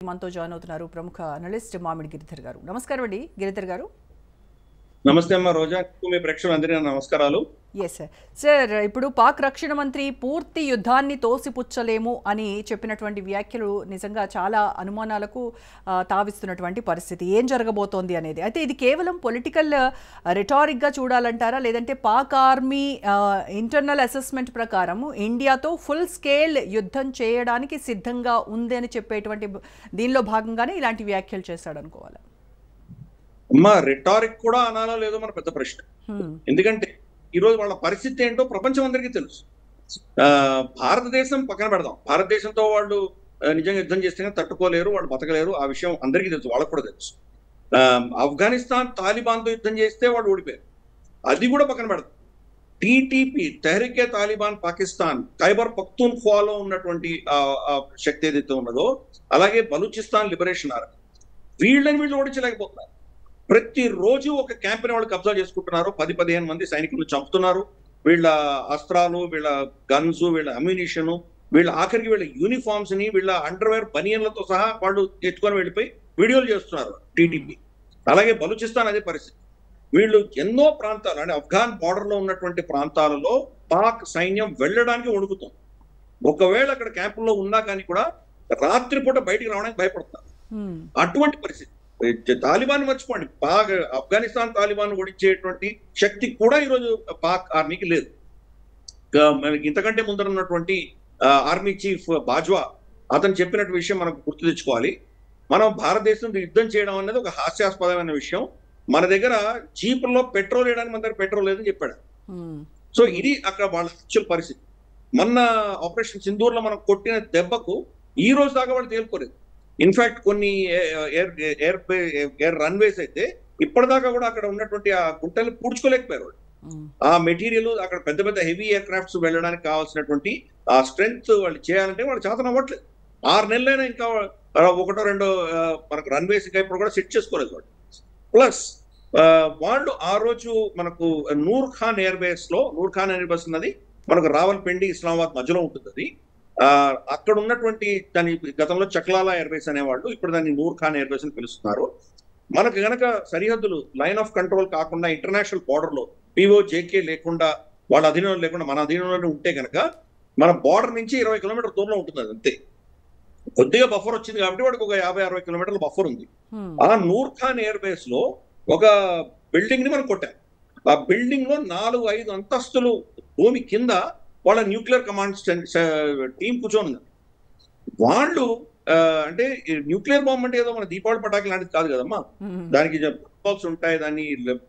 మనతో జాయిన్ అవుతున్నారు ప్రముఖ అనలిస్ట్ మామిడి గిరిధర్ గారు. నమస్కారం అండి గిరిధర్ గారు. నమస్తే అమ్మ రోజా, మీ ప్రేక్షకులందరికీ నమస్కారాలు. ఎస్ సార్, ఇప్పుడు పాక్ రక్షణ మంత్రి పూర్తి యుద్ధాన్ని తోసిపుచ్చలేము అని చెప్పినటువంటి వ్యాఖ్యలు నిజంగా చాలా అనుమానాలకు తావిస్తున్నటువంటి పరిస్థితి. ఏం జరగబోతోంది అనేది అయితే ఇది కేవలం పొలిటికల్ రిటారిక్గా చూడాలంటారా, లేదంటే పాక్ ఆర్మీ ఇంటర్నల్ అసెస్మెంట్ ప్రకారం ఇండియాతో ఫుల్ స్కేల్ యుద్ధం చేయడానికి సిద్ధంగా ఉంది అని చెప్పేటువంటి దీనిలో భాగంగానే ఇలాంటి వ్యాఖ్యలు చేశాడనుకోవాలా? అమ్మా, రిటారిక్ కూడా అనాలో లేదో మన పెద్ద ప్రశ్న. ఎందుకంటే ఈరోజు వాళ్ళ పరిస్థితి ఏంటో ప్రపంచం అందరికీ తెలుసు. భారతదేశం పక్కన పెడదాం, భారతదేశంతో వాళ్ళు నిజంగా యుద్ధం చేస్తే తట్టుకోలేరు, వాళ్ళు బతకలేరు, ఆ విషయం అందరికీ తెలుసు, వాళ్ళకు కూడా తెలుసు. ఆఫ్ఘనిస్తాన్ తాలిబాన్తో యుద్ధం చేస్తే వాళ్ళు ఓడిపోయారు, అది కూడా పక్కన పెడతాం. టీటీపీ తెహ్రీకే తాలిబాన్ పాకిస్తాన్ ఖైబర్ పఖ్తూన్ఖ్వాలో ఉన్నటువంటి శక్తి ఏదైతే ఉన్నదో, అలాగే బలూచిస్తాన్ లిబరేషన్ ఆర్మీ, వీళ్ళు ఓడించలేకపోతున్నారు. ప్రతిరోజు ఒక క్యాంపెయిన్ వాళ్ళు కబ్జా చేసుకుంటున్నారు, 10-15 మంది సైనికులను చంపుతున్నారు. వీళ్ళ అస్త్రాలు, వీళ్ళ గన్స్, వీళ్ళ అమ్యునిషన్, వీళ్ళ ఆఖరికి వీళ్ళ యూనిఫామ్స్ ని, వీళ్ళ అండర్వేర్ బనియన్లతో సహా వాళ్ళు ఎత్తుకొని వెళ్ళిపోయి వీడియోలు చేస్తున్నారు టీటీపీ. అలాగే బలూచిస్తాన్ అదే పరిస్థితి. వీళ్ళు ఎన్నో ప్రాంతాలు అంటే ఆఫ్ఘాన్ బార్డర్ లో ఉన్నటువంటి ప్రాంతాలలో పాక్ సైన్యం వెళ్ళడానికి వణుకుతుంది. ఒకవేళ అక్కడ క్యాంపుల్లో ఉన్నా కానీ కూడా రాత్రిపూట బయటికి రావడానికి భయపడుతున్నారు. అటువంటి పరిస్థితి. తాలిబాన్ మర్చిపోండి, పాక్ ఆఫ్ఘనిస్తాన్ తాలిబాన్ ఓడించేటువంటి శక్తి కూడా ఈరోజు పాక్ ఆర్మీకి లేదు. ఇంతకంటే ముందర ఉన్నటువంటి ఆర్మీ చీఫ్ బాజ్వా అతను చెప్పినట్టు విషయం మనకు గుర్తు తెచ్చుకోవాలి. మనం భారతదేశంతో యుద్ధం చేయడం అనేది ఒక హాస్యాస్పదమైన విషయం. మన దగ్గర జీపుల్లో పెట్రోల్ వేయడానికి మన దగ్గర పెట్రోల్ లేదని చెప్పాడు. సో ఇది అక్కడ వాళ్ళ యాక్చువల్ పరిస్థితి. మొన్న ఆపరేషన్ సింధూర్ లో మనం కొట్టిన దెబ్బకు ఈ రోజు దాకా వాళ్ళు తేలుకోలేదు. ఇన్ఫాక్ట్ కొన్ని ఎయిర్ రన్వేస్ అయితే ఇప్పటిదాకా కూడా అక్కడ ఉన్నటువంటి ఆ గుంటలు పూడ్చుకోలేకపోయారు. ఆ మెటీరియల్ అక్కడ పెద్ద పెద్ద హెవీ ఎయిర్ క్రాఫ్ట్స్ వెళ్ళడానికి కావాల్సినటువంటి ఆ స్ట్రెంగ్త్ వాళ్ళు చేయాలంటే వాళ్ళు చేతన అవ్వట్లేదు. 6 నెలలైనా ఇంకా 1-2 మనకు రన్వేస్ ఇంకా ఇప్పుడు కూడా సెట్ చేసుకోలేదు వాళ్ళు. ప్లస్ వాళ్ళు ఆ రోజు మనకు నూర్ ఖాన్ ఎయిర్ బేస్ ఉన్నది మనకు రావల్పిండి ఇస్లామాబాద్ మధ్యలో ఉంటుంది. అది అక్కడ ఉన్నటువంటి దాని గతంలో చక్లాలా ఎయిర్ బేస్ అనేవాళ్ళు, ఇప్పుడు దాన్ని నూర్ ఖాన్ ఎయిర్ బేస్ అని పిలుస్తున్నారు. మనకు గనక సరిహద్దులు లైన్ ఆఫ్ కంట్రోల్ కాకుండా ఇంటర్నేషనల్ బార్డర్ లో పిఓజేకే లేకుండా, వాళ్ళ అధీనంలో లేకుండా మన అధీనంలోనే ఉంటే గనక మన బార్డర్ నుంచి 20 కిలోమీటర్ దూరంలో ఉంటుంది. అది అంతే. కొద్దిగా బఫర్ వచ్చింది కాబట్టి వాడికి ఒక 50-60 కిలోమీటర్ల బఫర్ ఉంది. ఆ నూర్ ఖాన్ ఎయిర్ బేస్ లో ఒక బిల్డింగ్ ని మనం కొట్టాం. ఆ బిల్డింగ్ లో 4-5 అంతస్తులు భూమి కింద వాళ్ళ న్యూక్లియర్ కమాండ్ టీం కూర్చొని ఉంది. వాళ్ళు అంటే న్యూక్లియర్ బాంబ్ అంటే ఏదో మన దీపావళి పటాకి లాంటిది కాదు కదమ్మా. దానికి బాల్స్ ఉంటాయి, దాన్ని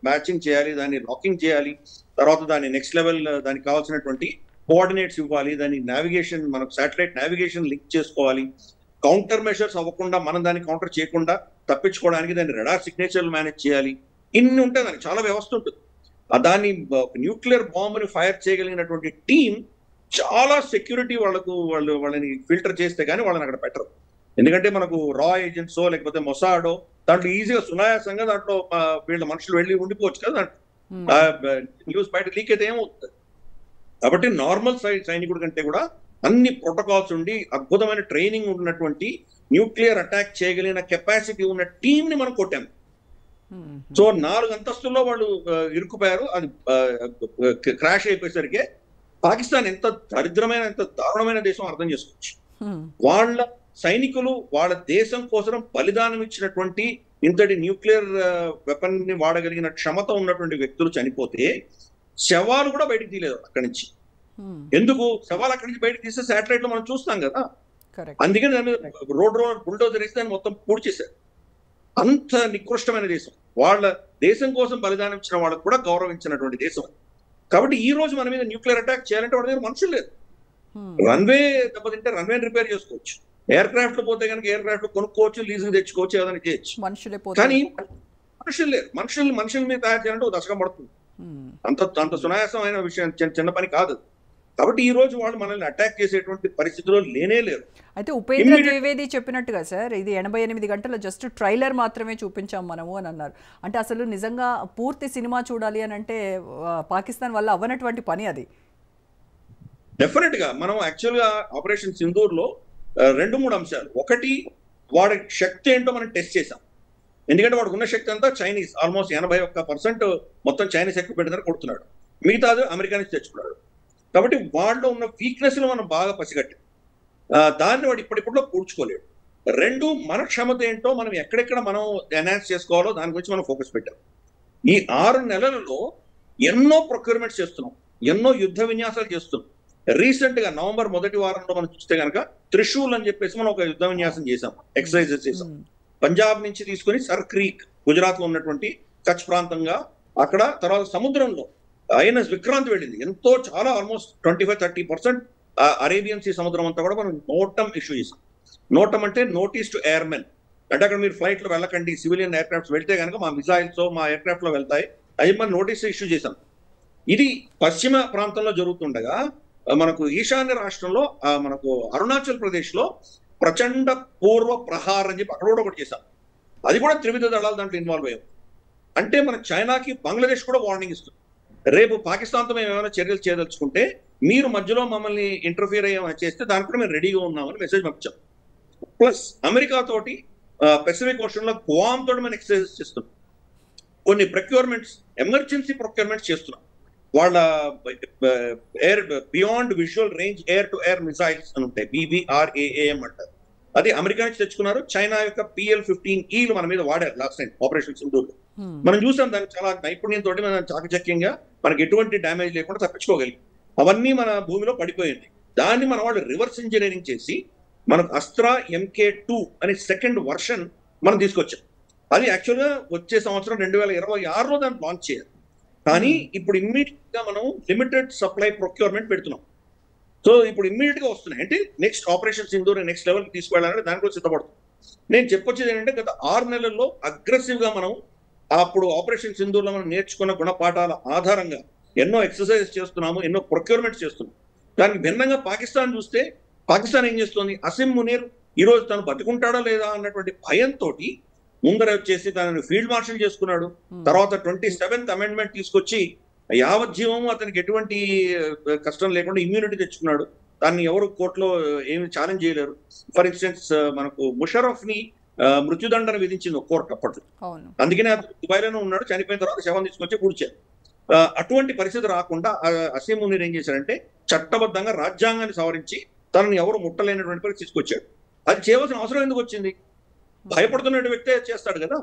మ్యాచింగ్ చేయాలి, దాన్ని లాకింగ్ చేయాలి, తర్వాత దాన్ని నెక్స్ట్ లెవెల్ దానికి కావాల్సినటువంటి కోఆర్డినేట్స్ ఇవ్వాలి, దాన్ని నావిగేషన్, మనకు శాటిలైట్ నావిగేషన్ లింక్ చేసుకోవాలి, కౌంటర్ మెషర్స్ అవ్వకుండా మనం దాన్ని కౌంటర్ చేయకుండా తప్పించుకోవడానికి దాన్ని రడార్ సిగ్నేచర్లు మేనేజ్ చేయాలి. ఇన్ని ఉంటాయి, దానికి చాలా వ్యవస్థ ఉంటుంది. దాన్ని న్యూక్లియర్ బాంబుని ఫైర్ చేయగలిగినటువంటి టీం చాలా సెక్యూరిటీ వాళ్ళని ఫిల్టర్ చేస్తే కానీ వాళ్ళని అక్కడ పెట్టరు. ఎందుకంటే మనకు రా ఏజెంట్సో లేకపోతే మొసాడో దాంట్లో ఈజీగా సునాయాసంగా దాంట్లో వీళ్ళ మనుషులు వెళ్ళి ఉండిపోవచ్చు కదా, దాంట్లో న్యూస్ బయట లీక్ అయితే ఏమవుతుంది. కాబట్టి నార్మల్ సైనికుడి కంటే కూడా అన్ని ప్రోటోకాల్స్ ఉండి అద్భుతమైన ట్రైనింగ్ ఉన్నటువంటి న్యూక్లియర్ అటాక్ చేయగలిగిన కెపాసిటీ ఉన్న టీం ని మనం కొట్టాము. సో 4 అంతస్తుల్లో వాళ్ళు ఇరుక్కుపోయారు. అది క్రాష్ అయిపోయేసరికి పాకిస్తాన్ ఎంత దరిద్రమైన, ఎంత దారుణమైన దేశం అర్థం చేసుకోవచ్చు. వాళ్ళ సైనికులు వాళ్ళ దేశం కోసం బలిదానం ఇచ్చినటువంటి ఇంతటి న్యూక్లియర్ వెపన్ ని వాడగలిగిన క్షమత ఉన్నటువంటి వ్యక్తులు చనిపోతే శవాలు కూడా బయటకు తీయలేదు అక్కడి నుంచి. ఎందుకు శవాలు అక్కడి నుంచి బయటకు తీస్తే శాటిలైట్ లో మనం చూస్తాం కదా, అందుకని దాని మీద రోడ్ బుల్డోజర్ వేసి దాన్ని మొత్తం పూర్తి చేశారు. అంత నికృష్టమైన దేశం, వాళ్ళ దేశం కోసం బలిదానం ఇచ్చిన వాళ్ళకు కూడా గౌరవించినటువంటి దేశం. కాబట్టి ఈ రోజు మన మీద న్యూక్లియర్ అటాక్ చేయాలంటే వాళ్ళ దగ్గర మనుషులు లేదు. రన్వే దెబ్బతింటే రన్వే రిపేర్ చేసుకోవచ్చు, ఎయిర్ క్రాఫ్ట్ పోతే కనుక ఎయిర్ క్రాఫ్ట్ కొనుక్కోవచ్చు, లీజుకు తెచ్చుకోవచ్చు, ఏదైనా చేయొచ్చు. కానీ మనుషులు లేరు. మనుషుల మీద తయారు చేయాలంటే ఒక దశకం పడుతుంది. అంత సునాయాసమైన విషయం చిన్న పని కాదు. కాబట్టి ఈ రోజు వాళ్ళు మనల్ని అటాక్ చేసేటువంటి పరిస్థితిలో లేనే లేరు. అయితే ఉపేంద్ర ద్వివేది చెప్పినట్టుగా సార్, ఇది 88 గంటల జస్ట్ ట్రైలర్ మాత్రమే చూపించాం మనము అని అన్నారు. అంటే అసలు నిజంగా పూర్తి సినిమా చూడాలి అని అంటే పాకిస్తాన్ వల్ల అవ్వనటువంటి పని అది. డెఫినెట్ గా మనం యాక్చువల్ గా ఆపరేషన్ సింధూర్ లో 2-3 అంశాలు. ఒకటి, వాడి శక్తి ఏంటో మనం టెస్ట్ చేసాం. ఎందుకంటే వాడికి ఉన్న శక్తి అంతా చైనీస్, ఆల్మోస్ట్ 81% మొత్తం చైనీస్ ఎక్విప్మెంట్ దగ్గర కొడుతున్నాడు, మిగతాది అమెరికా నుంచి తెచ్చుకున్నాడు. కాబట్టి వాళ్ళలో ఉన్న వీక్నెస్ మనం బాగా పసిగట్టాం. దాన్ని వాడు ఇప్పటిప్పుడులో పూడ్చుకోలేడు. రెండు, మన క్షమత ఏంటో మనం ఎక్కడెక్కడ మనం ఎన్హాన్స్ చేసుకోవాలో దాని గురించి మనం ఫోకస్ పెట్టాం. ఈ 6 నెలలలో ఎన్నో ప్రొక్యూర్మెంట్స్ చేస్తున్నాం, ఎన్నో యుద్ధ విన్యాసాలు చేస్తున్నాం. రీసెంట్ గా నవంబర్ మొదటి వారంలో మనం చూస్తే కనుక త్రిశూల్ అని చెప్పేసి మనం ఒక యుద్ధ విన్యాసం చేసాం, ఎక్సర్సైజెస్ చేసాం. పంజాబ్ నుంచి తీసుకుని సర్ క్రీక్, గుజరాత్ లో ఉన్నటువంటి కచ్ ప్రాంతంగా, అక్కడ తర్వాత సముద్రంలో ఐఎన్ఎస్ విక్రాంత్ వెళ్ళింది. ఎంతో చాలా ఆల్మోస్ట్ 25-30% అరేబియన్ సీ సముద్రం అంతా కూడా మనం నోటం ఇష్యూ చేసాం. నోటం అంటే నోటీస్ టు ఎయిర్మెన్, అంటే అక్కడ మీరు ఫ్లైట్ లో వెళ్ళకండి, సివిలియన్ ఎయిర్ క్రాఫ్ట్స్ వెళ్తే కనుక మా మిసైల్స్ మా ఎయిర్ క్రాఫ్ట్ లో వెళ్తాయి, అది మనం నోటీస్ ఇష్యూ చేశాం. ఇది పశ్చిమ ప్రాంతంలో జరుగుతుండగా మనకు ఈశాన్య రాష్ట్రంలో మనకు అరుణాచల్ ప్రదేశ్ లో ప్రచండ పూర్వ ప్రహార్ అని చెప్పి అక్కడ కూడా ఒకటి చేశాం. అది కూడా త్రివిధ దళాలు దాంట్లో ఇన్వాల్వ్ అయ్యాం. అంటే మన చైనాకి బంగ్లాదేశ్ కూడా వార్నింగ్ ఇస్తుంది, రేపు పాకిస్తాన్తో మేము ఏమైనా చర్యలు చేయదలుచుకుంటే మీరు మధ్యలో మమ్మల్ని ఇంటర్ఫియర్ అయ్యామని చేస్తే దానికి కూడా మేము రెడీగా ఉన్నామని మెసేజ్ పంపించాం. ప్లస్ అమెరికా తోటి పెసిఫిక్ ఓషన్ లో గువామ్ తోటి మనం ఎక్సర్సైజ్ చేస్తున్నాం. కొన్ని ప్రొక్యూర్మెంట్స్, ఎమర్జెన్సీ ప్రొక్యూర్మెంట్స్ చేస్తున్నాం. వాళ్ళ air beyond visual range air to air missiles అని ఉంటాయి, BBRAAM అంటారు. అది అమెరికా నుంచి తెచ్చుకున్నారు. చైనా యొక్క PL-15E మన మీద వాడారు లాస్ట్ టైం ఆపరేషన్ సింధూర్. మనం చూసాం దానికి చాలా నైపుణ్యంతో మనం చాకచక్యంగా మనకి ఎటువంటి డ్యామేజ్ లేకుండా తప్పించుకోగలిగాం. అవన్నీ మన భూమిలో పడిపోయింది. దాన్ని మన వాళ్ళు రివర్స్ ఇంజనీరింగ్ చేసి మనకు అస్త్రా MK2 అనే సెకండ్ వర్షన్ మనం తీసుకొచ్చాం. అది యాక్చువల్గా వచ్చే సంవత్సరం 2026లో దాన్ని లాంచ్ చేయాలి. కానీ ఇప్పుడు ఇమ్మీడియట్ గా మనం లిమిటెడ్ సప్లై ప్రొక్యూర్మెంట్ పెడుతున్నాం. సో ఇప్పుడు ఇమ్మీడియట్ గా వస్తున్నాయి. అంటే next operation Sindoor next level తీసుకెళ్ళాలంటే దానికోసం సిద్ధపడుతుంది. నేను చెప్పొచ్చేది ఏంటంటే గత 6 నెలల్లో అగ్రెసివ్ గా మనం అప్పుడు ఆపరేషన్ సింధూర్లో మనం నేర్చుకున్న గుణపాఠాల ఆధారంగా ఎన్నో ఎక్సర్సైజెస్ చేస్తున్నాము, ఎన్నో ప్రొక్యూర్మెంట్స్ చేస్తున్నాం. దానికి భిన్నంగా పాకిస్తాన్ చూస్తే, పాకిస్తాన్ ఏం చేస్తుంది, అసిమ్ మునీర్ ఈ రోజు తను బతుకుంటాడా లేదా అన్నటువంటి భయంతో ముందర వచ్చేసి తనని ఫీల్డ్ మార్షల్ చేసుకున్నాడు. తర్వాత 27th అమెండ్మెంట్ తీసుకొచ్చి యావజ్జీవము అతనికి ఎటువంటి కష్టం లేకుండా ఇమ్యూనిటీ తెచ్చుకున్నాడు. దాన్ని ఎవరు కోర్టులో ఏమి ఛాలెంజ్ చేయలేరు. ఫర్ ఇన్స్టెన్స్ మనకు ముషరఫ్ ని మృత్యుదండన విధించింది కోర్టు అప్పట్లో. అందుకనే అతను దుబాయ్లోనే ఉన్నాడు, చనిపోయిన తర్వాత శవం తీసుకొచ్చి కూర్చారు. అటువంటి పరిస్థితి రాకుండా అసీం మునీర్ ఏం చేశారంటే చట్టబద్ధంగా రాజ్యాంగాన్ని సవరించి తనని ఎవరు ముట్టలేనటువంటి పరిస్థితి తీసుకొచ్చాడు. అది చేయవలసిన అవసరం ఎందుకు వచ్చింది? భయపడుతున్న వ్యక్తే చేస్తాడు కదా.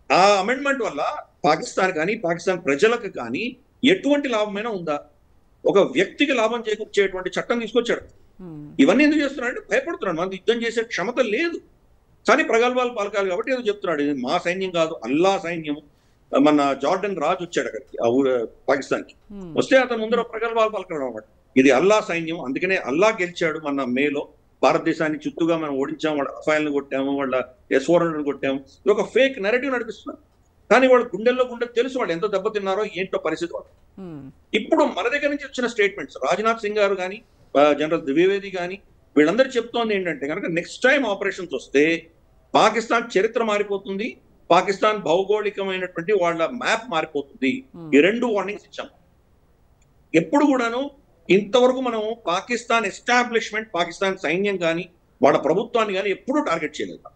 ఆ అమెండ్మెంట్ వల్ల పాకిస్తాన్ కానీ పాకిస్తాన్ ప్రజలకు కానీ ఎటువంటి లాభమైనా ఉందా? ఒక వ్యక్తికి లాభం చేకూర్చేటువంటి చట్టం తీసుకొచ్చాడు. ఇవన్నీ ఎందుకు చేస్తున్నాడు? భయపడుతున్నాడు, మనకు యుద్ధం చేసే క్షమత లేదు, కానీ ప్రగల్భాలు పలకాలి కాబట్టి ఏదో చెప్తున్నాడు. ఇది మా సైన్యం కాదు, అల్లా సైన్యం. మన జార్డన్ రాజు వచ్చాడు అక్కడికి, ఆ ఊరు పాకిస్తాన్కి. వస్తే అతను ముందర ప్రగల్భాలు పలకడం అన్నమాట. ఇది అల్లా సైన్యం, అందుకనే అల్లా గెలిచాడు. మన మేలో భారతదేశాన్ని చుట్టూగా మనం ఓడించాము, వాళ్ళ రఫాయిల్ని కొట్టాము, వాళ్ళ S-400 కొట్టాము. ఇది ఒక ఫేక్ నెరేటివ్ నడిపిస్తున్నారు. కానీ వాళ్ళ గుండెల్లో తెలుసు వాళ్ళు ఎంత దెబ్బతిన్నారో ఏంటో పరిస్థితి వాళ్ళు. ఇప్పుడు మన దగ్గర నుంచి వచ్చిన స్టేట్మెంట్స్, రాజ్నాథ్ సింగ్ గారు కానీ జనరల్ ద్వివేది కానీ వీళ్ళందరూ చెప్తోంది ఏంటంటే కనుక నెక్స్ట్ టైం ఆపరేషన్స్ వస్తే పాకిస్తాన్ చరిత్ర మారిపోతుంది, పాకిస్తాన్ భౌగోళికమైనటువంటి వాళ్ళ మ్యాప్ మారిపోతుంది. ఈ 2 వార్నింగ్స్ ఇచ్చాం. ఎప్పుడు కూడాను ఇంతవరకు మనం పాకిస్తాన్ ఎస్టాబ్లిష్మెంట్, పాకిస్తాన్ సైన్యం కానీ వాళ్ళ ప్రభుత్వాన్ని కానీ ఎప్పుడూ టార్గెట్ చేయలేదు.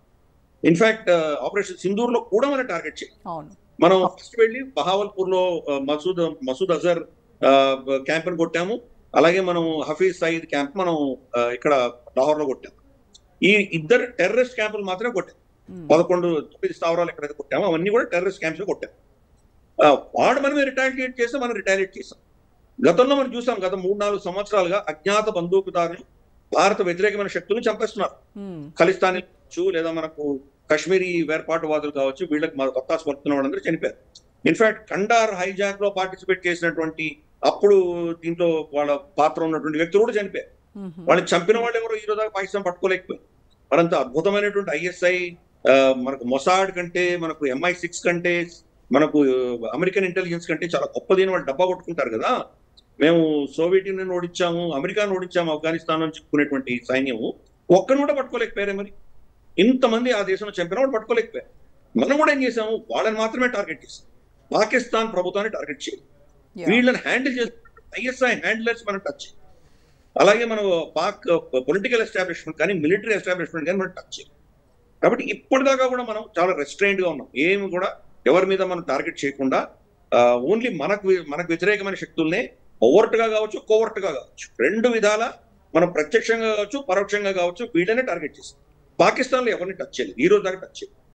ఇన్ఫాక్ట్ ఆపరేషన్ సింధూర్ లో కూడా మనం టార్గెట్ చేయలేదు. మనం ఫస్ట్ వెళ్ళి బహావల్పూర్ లో మసూద్ అజర్ క్యాంప్ ని కొట్టాము. అలాగే మనం హఫీజ్ సయీద్ క్యాంప్ మనం ఇక్కడ లాహోర్ లో కొట్టాము. ఈ 2 టెర్రరిస్ట్ క్యాంపులు మాత్రమే కొట్టాము. 11 స్థావరాలు ఎక్కడైతే కొట్టామో అవన్నీ కూడా టెర్రరిస్ట్ క్యాంప్స్ లో కొట్టాము. వాడు మనమే రిటాలియేట్ చేస్తే మనం రిటాలియేట్ చేసాం. గతంలో మనం చూసాం, గత 3-4 సంవత్సరాలుగా అజ్ఞాత బందూకుదారులు భారత వ్యతిరేకమైన శక్తులను చంపేస్తున్నారు. ఖలిస్తానీ కావచ్చు, లేదా మనకు కాశ్మీరీ వేర్పాటువాదులు కావచ్చు, వీళ్ళకి మన వత్తాసు పడుతున్న వాళ్ళందరూ చనిపోయారు. ఇన్ఫాక్ట్ కండార్ హైజాక్ లో పార్టిసిపేట్ చేసినటువంటి అప్పుడు దీంట్లో వాళ్ళ పాత్ర ఉన్నటువంటి వ్యక్తులు కూడా చనిపోయారు. వాళ్ళని చంపిన వాళ్ళు ఎవరు ఈ రోజు పాకిస్తాన్ పట్టుకోలేకపోయింది. మరంత అద్భుతమైనటువంటి ISI మనకు మొసాడ్ కంటే, మనకు MI6 కంటే, మనకు అమెరికన్ ఇంటెలిజెన్స్ కంటే చాలా గొప్పది వాళ్ళు డబ్బా కొట్టుకుంటారు కదా. మేము సోవియట్ యూనియన్ ఓడించాము, అమెరికాను ఓడించాము, ఆఫ్ఘనిస్తాన్ నుంచి చెప్పుకునేటువంటి సైన్యము ఒక్కను కూడా పట్టుకోలేకపోయారే. మరి ఇంతమంది ఆ దేశంలో చంపిన వాళ్ళు పట్టుకోలేకపోయారు. మనం కూడా ఏం చేసాము, వాళ్ళని మాత్రమే టార్గెట్ చేసాం, పాకిస్తాన్ ప్రభుత్వాన్ని టార్గెట్ చేయాలి. వీళ్ళని హ్యాండిల్ చేసి ISI హ్యాండిలర్స్ మనం టచ్ చేయాలి. అలాగే మనం పాక్ పొలిటికల్ ఎస్టాబ్లిష్మెంట్ కానీ మిలిటరీ ఎస్టాబ్లిష్మెంట్ కానీ మనం టచ్ చేయాలి. కాబట్టి ఇప్పటిదాకా కూడా మనం చాలా రెస్ట్రైన్డ్ గా ఉన్నాం. ఏమి కూడా ఎవరి మీద మనం టార్గెట్ చేయకుండా ఓన్లీ మనకు వ్యతిరేకమైన శక్తుల్నే ఓవర్ట్ గా కావచ్చు, కోవర్ట్ గా కావచ్చు, రెండు విధాల మనం ప్రత్యక్షంగా కావచ్చు, పరోక్షంగా కావచ్చు, వీళ్ళనే టార్గెట్ చేస్తాం. పాకిస్తాన్ లో ఎవరిని టచ్ చేయలేదు, ఈ రోజు దాకా టచ్ చేయలేదు.